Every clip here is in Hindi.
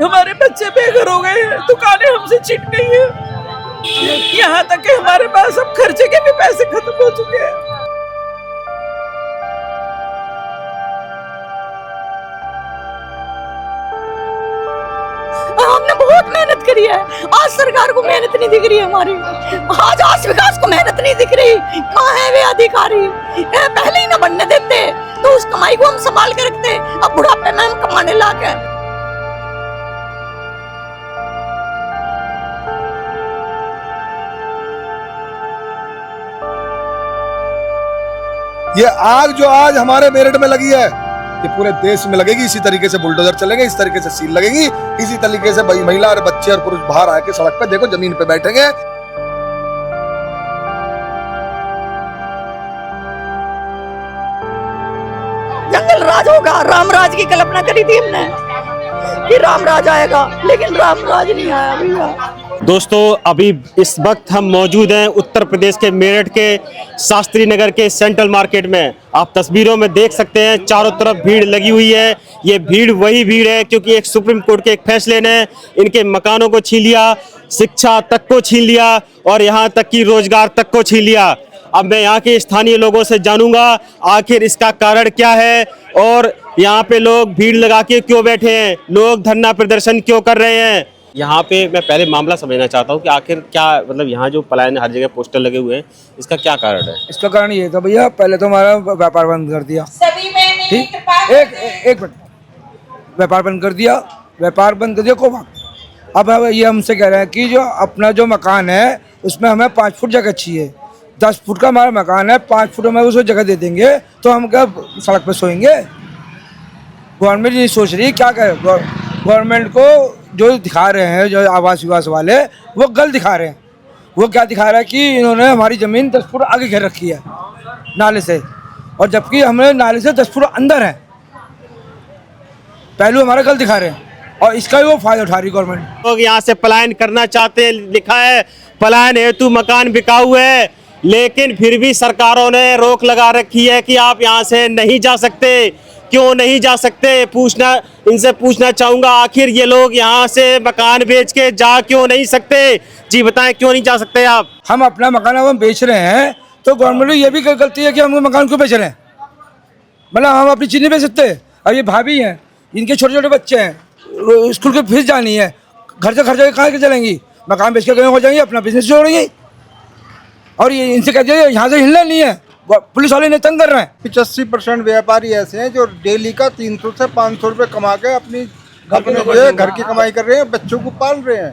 हमारे बच्चे बेघर हो गए हैं, दुकानें हमसे छिट गई हैं, यहाँ तक कि हमारे पास अब खर्चे के भी पैसे खत्म हो चुके हैं। हमने बहुत मेहनत करी है, आज सरकार को मेहनत नहीं दिख रही है हमारी, आज विकास को मेहनत नहीं दिख रही। कहाँ है वे अधिकारी? पहले ही ना बनने देते तो उस कमाई को हम संभाल के रखते, अब बुढ़ापे में हम कमाने लागे। ये आग जो आज हमारे मेरठ में लगी है, ये पूरे देश में लगेगी। इसी तरीके से बुलडोजर चलेंगे, इस तरीके से सील लगेगी, इसी तरीके से महिला और बच्चे और पुरुष बाहर आके सड़क पे देखो जमीन पे बैठेंगे। जंगल राज होगा, राम राज की कल्पना करी थी हमने कि राम राज आएगा, लेकिन राम राज नहीं आया भैया। दोस्तों, अभी इस वक्त हम मौजूद हैं उत्तर प्रदेश के मेरठ के शास्त्री नगर के सेंट्रल मार्केट में। आप तस्वीरों में देख सकते हैं चारों तरफ भीड़ लगी हुई है। ये भीड़ वही भीड़ है क्योंकि एक सुप्रीम कोर्ट के एक फैसले ने इनके मकानों को छीन लिया, शिक्षा तक को छीन लिया और यहाँ तक कि रोजगार तक को छीन लिया। अब मैं यहाँ के स्थानीय लोगों से जानूंगा आखिर इसका कारण क्या है और यहाँ पे लोग भीड़ लगा के क्यों बैठे हैं, लोग धरना प्रदर्शन क्यों कर रहे हैं। यहाँ पे मैं पहले मामला समझना चाहता हूँ कि आखिर क्या मतलब यहाँ जो पलायन हर जगह पोस्टर लगे हुए हैं, इसका क्या कारण है? इसका कारण ये था भैया, पहले तो हमारा व्यापार बंद कर दिया। ठीक, एक मिनट, व्यापार बंद कर दिया, को अब ये हमसे कह रहे हैं कि जो अपना जो मकान है उसमें हमें 5 फुट जगह चाहिए। 10 फुट का हमारा मकान है, 5 फुट में उसको जगह दे देंगे तो हम क्या सड़क पे सोएंगे? गवर्नमेंट ये सोच रही है क्या करे। गवर्नमेंट को जो दिखा रहे हैं, जो आवास विकास वाले, वो गलत दिखा रहे हैं। वो क्या दिखा रहा है कि इन्होंने हमारी ज़मीन 10 फुट आगे घेर रखी है नाले से, और जबकि हमें नाले से 10 फुट अंदर है। पहलू हमारा गलत दिखा रहे हैं और इसका भी वो फायदा उठा रही गवर्नमेंट। लोग यहाँ से पलायन करना चाहते हैं, लिखा है पलायन हेतु मकान बिकाऊ है, लेकिन फिर भी सरकारों ने रोक लगा रखी है कि आप यहाँ से नहीं जा सकते। क्यों नहीं जा सकते? इनसे पूछना चाहूंगा आखिर ये लोग यहाँ से मकान बेच के जा क्यों नहीं सकते? जी बताएं, क्यों नहीं जा सकते आप? हम अपना मकान हम बेच रहे हैं तो गवर्नमेंट की ये भी गलती है कि हम मकान क्यों बेच रहे हैं? मतलब हम अपनी चीज़ नहीं बेच सकते। अब ये भाभी हैं, इनके छोटे छोटे बच्चे हैं, स्कूल की फीस जानी है, घर से खर्चा कहाँ के चलेंगी? मकान बेच के कहीं हो जाएंगे, अपना बिजनेस जोड़ेंगे। और ये इनसे कह दिया यहाँ से हिलना नहीं है, पुलिस वाले ने तंग कर रहे हैं। 85% व्यापारी ऐसे हैं जो डेली का 300 से 500 रुपये कमा के अपने जो है घर की कमाई कर रहे हैं, बच्चों को पाल रहे हैं।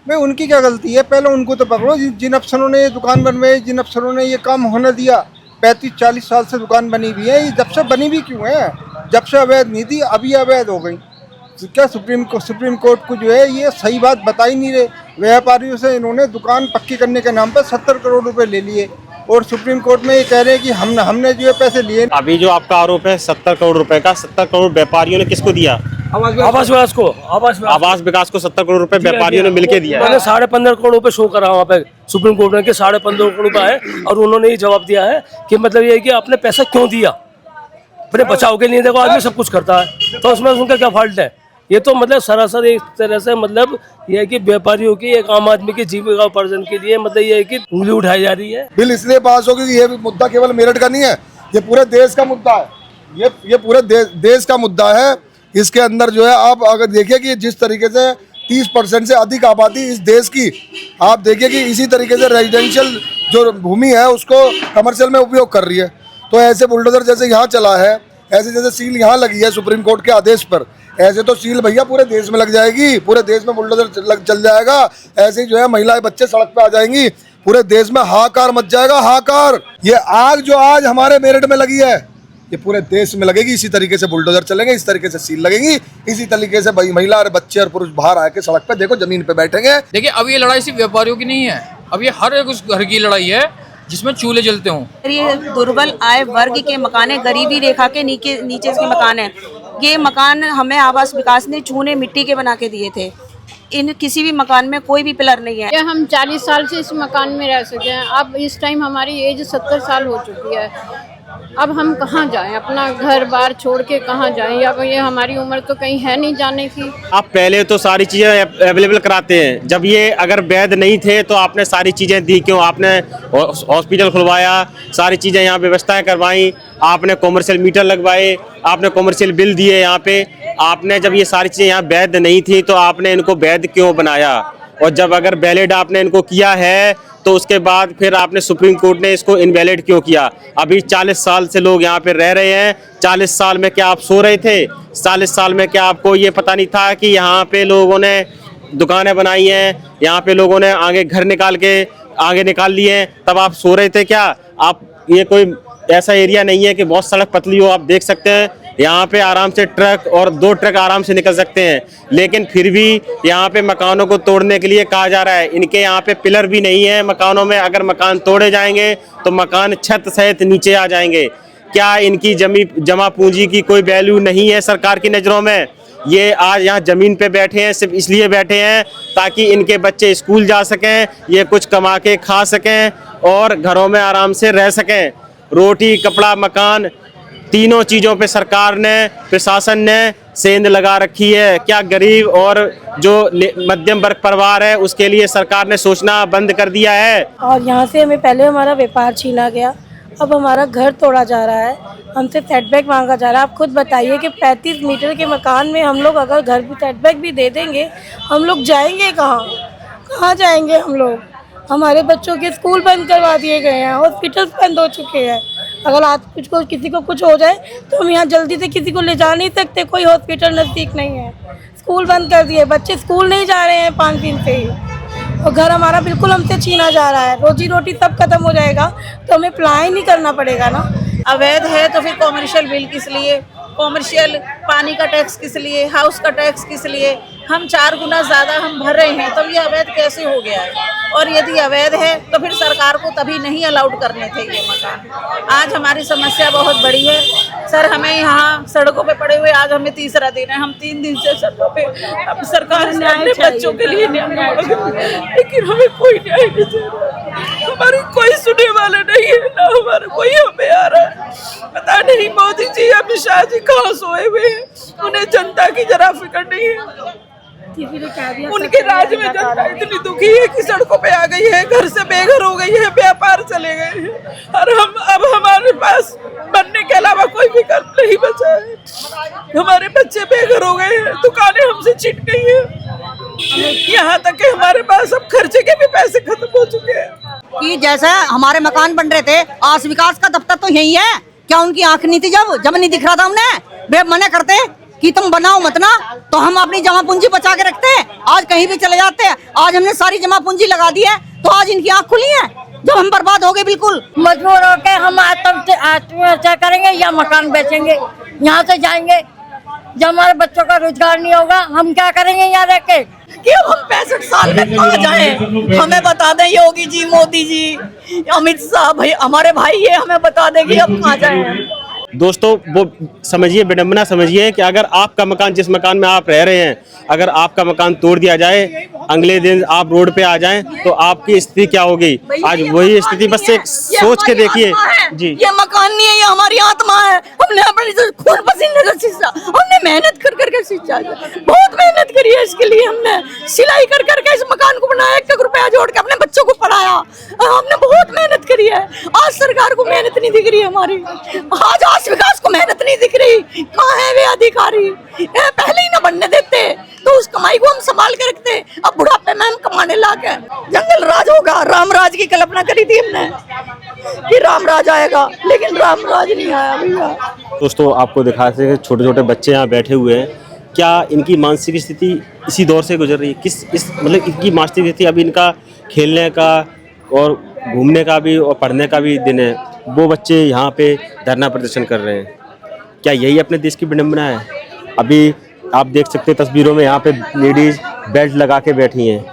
भाई उनकी क्या गलती है? पहले उनको तो पकड़ो। जिन अफसरों ने ये दुकान बनवाई, जिन अफसरों ने ये काम होने दिया, 35-40 साल से दुकान बनी हुई है। ये जब से बनी हुई क्यों है? जब से अवैध नहीं थी, अभी अवैध हो गई। तो क्या सुप्रीम कोर्ट को जो है ये सही बात बता ही नहीं रहे। व्यापारियों से इन्होंने दुकान पक्की करने के नाम पर 70 करोड़ रुपए ले लिए और सुप्रीम कोर्ट में ये कह रहे हैं कि हमने जो है पैसे लिए। अभी जो आपका आरोप है 70 करोड़ रुपए का, 70 करोड़ व्यापारियों ने किसको दिया? आवास विकास को। आवास विकास को 70 करोड़ रुपए व्यापारियों ने मिलके दिया। मैंने 15.5 करोड़ रुपए शो करा वहाँ पे सुप्रीम कोर्ट में कि 15.5 करोड़ रुपए है, और उन्होंने ये जवाब दिया है कि मतलब ये है कि आपने पैसा क्यों दिया, अपने बचाव के लिए। देखो आदमी सब कुछ करता है तो उसमें उनका क्या फॉल्ट है? ये तो मतलब सरासर एक तरह से मतलब ये है कि व्यापारियों की, एक आम आदमी की जीविका उपार्जन के लिए मतलब ये है कि उंगली उठाई जा रही है। बिल इसलिए पास होगी कि ये मुद्दा केवल मेरठ का नहीं है, ये पूरे देश का मुद्दा है। ये पूरे देश का मुद्दा है। इसके अंदर जो है आप अगर देखिए कि जिस तरीके से 30% से अधिक आबादी इस देश की, आप देखिए कि इसी तरीके से रेजिडेंशियल जो भूमि है उसको कमर्शियल में उपयोग कर रही है। तो ऐसे बुलडोजर जैसे यहाँ चला है, ऐसे जैसे सील यहाँ लगी है सुप्रीम कोर्ट के आदेश पर, ऐसे तो सील भैया पूरे देश में लग जाएगी, पूरे देश में बुलडोजर चल जाएगा। ऐसे ही जो है महिलाएं बच्चे सड़क पे आ जाएंगी, पूरे देश में हाहाकार मच जाएगा, हाहाकार। ये आग जो आज हमारे मेरठ में लगी है, ये पूरे देश में लगेगी। इसी तरीके से बुलडोजर चलेंगे, इस तरीके से सील लगेगी, इसी तरीके से महिला और बच्चे और पुरुष बाहर आके सड़क पे देखो जमीन पे बैठेंगे। देखिए, अब ये लड़ाई सिर्फ व्यापारियों की नहीं है, अब ये हर एक उस घर की लड़ाई है जिसमें चूल्हे जलते हों। ये दुर्बल आय वर्ग के मकान है, गरीबी रेखा के नीचे के मकान है। ये मकान हमें आवास विकास ने चूने मिट्टी के बना के दिए थे। इन किसी भी मकान में कोई भी पिलर नहीं है। हम 40 साल से इस मकान में रह सके हैं। अब इस टाइम हमारी एज 70 साल हो चुकी है। अब हम कहाँ जाएं, अपना घर बार छोड़ के कहाँ जाएं। अब ये हमारी उम्र तो कहीं है नहीं जाने की। आप पहले तो सारी चीज़ें अवेलेबल कराते हैं, जब ये अगर वैध नहीं थे तो आपने सारी चीज़ें दी क्यों? आपने हॉस्पिटल खुलवाया, सारी चीज़ें यहाँ व्यवस्थाएं करवाई, आपने कॉमर्शियल मीटर लगवाए, आपने कॉमर्शियल बिल दिए यहाँ पे। आपने जब ये सारी चीज़ें यहाँ वैध नहीं थी तो आपने इनको वैध क्यों बनाया? और जब अगर वैलिड आपने इनको किया है तो उसके बाद फिर आपने सुप्रीम कोर्ट ने इसको इनवैलिड क्यों किया? अभी 40 साल से लोग यहाँ पे रह रहे हैं। 40 साल में क्या आप सो रहे थे? 40 साल में क्या आपको ये पता नहीं था कि यहाँ पे लोगों ने दुकानें बनाई हैं, यहाँ पे लोगों ने आगे घर आगे निकाल लिए हैं, तब आप सो रहे थे क्या? आप ये कोई ऐसा एरिया नहीं है कि बहुत सड़क पतली हो, आप देख सकते हैं यहाँ पे आराम से ट्रक और 2 ट्रक आराम से निकल सकते हैं, लेकिन फिर भी यहाँ पे मकानों को तोड़ने के लिए कहा जा रहा है। इनके यहाँ पे पिलर भी नहीं है मकानों में, अगर मकान तोड़े जाएंगे तो मकान छत सहित नीचे आ जाएंगे। क्या इनकी जमा पूंजी की कोई वैल्यू नहीं है सरकार की नज़रों में? ये आज यहाँ ज़मीन पे बैठे हैं सिर्फ इसलिए बैठे हैं ताकि इनके बच्चे स्कूल जा सकें, ये कुछ कमा के खा सकें और घरों में आराम से रह सकें। रोटी, कपड़ा, मकान, तीनों चीज़ों पे सरकार ने, प्रशासन ने सेंध लगा रखी है। क्या गरीब और जो मध्यम वर्ग परिवार है उसके लिए सरकार ने सोचना बंद कर दिया है? और यहाँ से हमें पहले हमारा व्यापार छीना गया, अब हमारा घर तोड़ा जा रहा है, हमसे सेटबैक मांगा जा रहा है। आप खुद बताइए कि 35 मीटर के मकान में हम लोग अगर घर भी सेटबैक भी दे देंगे, हम लोग जाएंगे कहाँ जाएंगे हम लोग? हमारे बच्चों के स्कूल बंद करवा दिए गए हैं, हॉस्पिटल्स बंद हो चुके हैं। अगर आज किसी को कुछ हो जाए तो हम यहाँ जल्दी से किसी को ले जा नहीं सकते, कोई हॉस्पिटल नज़दीक नहीं है, स्कूल बंद कर दिए, बच्चे स्कूल नहीं जा रहे हैं 5 दिन से ही, और घर हमारा बिल्कुल हमसे छीना जा रहा है। रोजी रोटी सब खत्म हो जाएगा तो हमें अप्लाई नहीं करना पड़ेगा ना। अवैध है तो फिर कॉमर्शियल बिल किस लिए, कॉमर्शियल पानी का टैक्स किस लिए, हाउस का टैक्स किस लिए? हम 4 गुना ज़्यादा हम भर रहे हैं, तब ये अवैध कैसे हो गया है? और यदि अवैध है तो फिर सरकार को तभी नहीं अलाउड करने थे ये मकान। आज हमारी समस्या बहुत बड़ी है सर, हमें यहाँ सड़कों पे पड़े हुए आज हमें तीसरा दिन है, हम 3 दिन से सड़कों पे। अब सरकार ने अपने बच्चों के लिए न्याय, लेकिन हमें कोई न्याय नहीं दे रहा, हमारी कोई सुनने वाला नहीं है, ना हमारा कोई हमें आ रहा है। पता नहीं मोदी जी, अमित शाह जी कहाँ सोए हुए हैं, उन्हें जनता की जरा फिक्र नहीं है। उनके राज्य में जनता इतनी दुखी है कि सड़कों पे आ गई है, घर से बेघर हो गई है, व्यापार चले गए हैं, और अब हमारे पास बनने के अलावा कोई विकल्प नहीं बचा है। हमारे बच्चे बेघर हो गए हैं, दुकानें हमसे छिट गई हैं, यहाँ तक कि हमारे पास अब खर्चे के भी पैसे खत्म हो चुके हैं। कि जैसे हमारे मकान बन रहे थे, आस विकास का दफ्तर तो यही है, क्या उनकी आंख नहीं थी? जब नहीं दिख रहा था उन्हें, वे मना करते कि तुम बनाओ मत ना, तो हम अपनी जमा पूंजी बचा के रखते हैं, आज कहीं भी चले जाते हैं। आज हमने सारी जमा पूंजी लगा दी है तो आज इनकी आंख खुली है, जब हम बर्बाद हो गए बिल्कुल। मजबूर होकर हम आत्महत्या करेंगे या मकान बेचेंगे, यहाँ से जाएंगे। जब हमारे बच्चों का रोजगार नहीं होगा हम क्या करेंगे यहाँ रह के? कि अब हम 65 साल में कहाँ जाएं? हमें बता दें योगी जी, मोदी जी, अमित शाह भाई, हमारे भाई ये हमें बता देंगे अब कहाँ जाएं। दोस्तों वो समझिए, विडंबना समझिए कि अगर आपका मकान, जिस मकान में आप रह रहे हैं, अगर आपका मकान तोड़ दिया जाए, अगले दिन आप रोड पे आ जाएं तो आपकी स्थिति क्या होगी? आज वही स्थिति, बस एक सोच के देखिए जी। ये मकान नहीं है, ये हमारी आत्मा है। हमने अपने खून पसीने का सींचा, हमने मेहनत कर करके सींचा, बहुत मेहनत करी है इसके लिए, हमने सिलाई कर करके इस मकान को बनाया, 1 रुपया जोड़ के अपने बच्चों को पढ़ाया, हमने बहुत मेहनत करी है। आज सरकार को मेहनत नहीं दिख रही हमारी, आज विकास को मेहनत नहीं दिख रही। कहाँ है वे अधिकारी? पहले ही ना बनने देते तो उस कमाई को हम संभाल के रखते, अब बुढ़ापे में हम कमाने लाके जंगल राज होगा। राम राज की कल्पना करी थी हमने कि राम राज आएगा, लेकिन राम राज नहीं आया भैया। दोस्तों आपको दिखा सके छोटे छोटे बच्चे यहाँ बैठे हुए हैं, क्या इनकी मानसिक स्थिति इसी दौर से गुजर रही है? मतलब इनकी मानसिक स्थिति, अभी इनका खेलने का और घूमने का भी और पढ़ने का भी दिन है, वो बच्चे यहाँ पे धरना प्रदर्शन कर रहे हैं। क्या यही अपने देश की विडंबना है? अभी आप देख सकते हैं तस्वीरों में, यहाँ पे लेडीज बेल्ट लगा के बैठी हैं,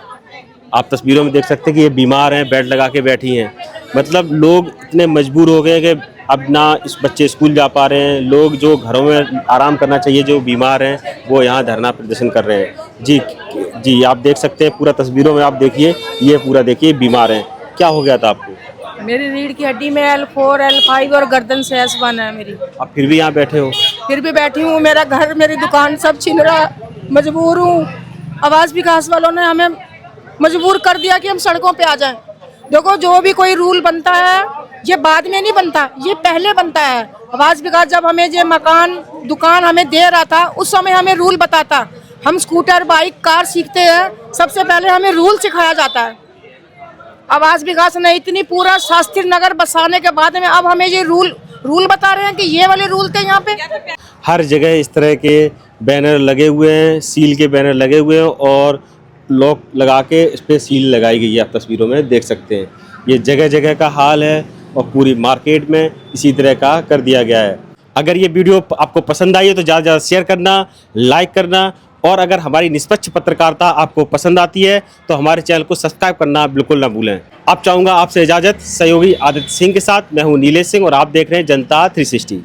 आप तस्वीरों में देख सकते हैं कि ये बीमार हैं, बेल्ट लगा के बैठी हैं। मतलब लोग इतने मजबूर हो गए कि अब ना इस बच्चे स्कूल जा पा रहे हैं, लोग जो घरों में आराम करना चाहिए, जो बीमार हैं, वो यहाँ धरना प्रदर्शन कर रहे हैं। जी आप देख सकते हैं पूरा तस्वीरों में, आप देखिए, ये पूरा देखिए, बीमार हैं। क्या हो गया था आपको? मेरी रीढ़ की हड्डी में L4, L5 और गर्दन से S1 है मेरी। आप फिर भी यहाँ बैठे हो? फिर भी बैठी हूँ, मेरा घर मेरी दुकान सब छीन रहा, मजबूर हूँ। आवास विकास वालों ने हमें मजबूर कर दिया कि हम सड़कों पे आ जाएं। देखो जो भी कोई रूल बनता है ये बाद में नहीं बनता, ये पहले बनता है। आवास विकास जब हमें ये मकान दुकान हमें दे रहा था उस समय हमें रूल बताता। हम स्कूटर बाइक कार सीखते हैं, सबसे पहले हमें रूल सिखाया जाता है। आवास विकास ने इतनी पूरा शास्त्री नगर बसाने के बाद में अब हमें ये रूल बता रहे हैं कि ये वाले रूल थे यहाँ पे। हर जगह इस तरह के बैनर लगे हुए हैं, सील के बैनर लगे हुए हैं और लॉक लगा के इस पर सील लगाई गई है। आप तस्वीरों में देख सकते हैं ये जगह जगह का हाल है और पूरी मार्केट में इसी तरह का कर दिया गया है। अगर ये वीडियो आपको पसंद आई है तो ज़्यादा से ज़्यादा शेयर करना, लाइक करना और अगर हमारी निष्पक्ष पत्रकारिता आपको पसंद आती है तो हमारे चैनल को सब्सक्राइब करना बिल्कुल ना भूलें। अब चाहूँगा आपसे इजाज़त, सहयोगी आदित्य सिंह के साथ मैं हूँ नीलेश सिंह और आप देख रहे हैं जनता 360।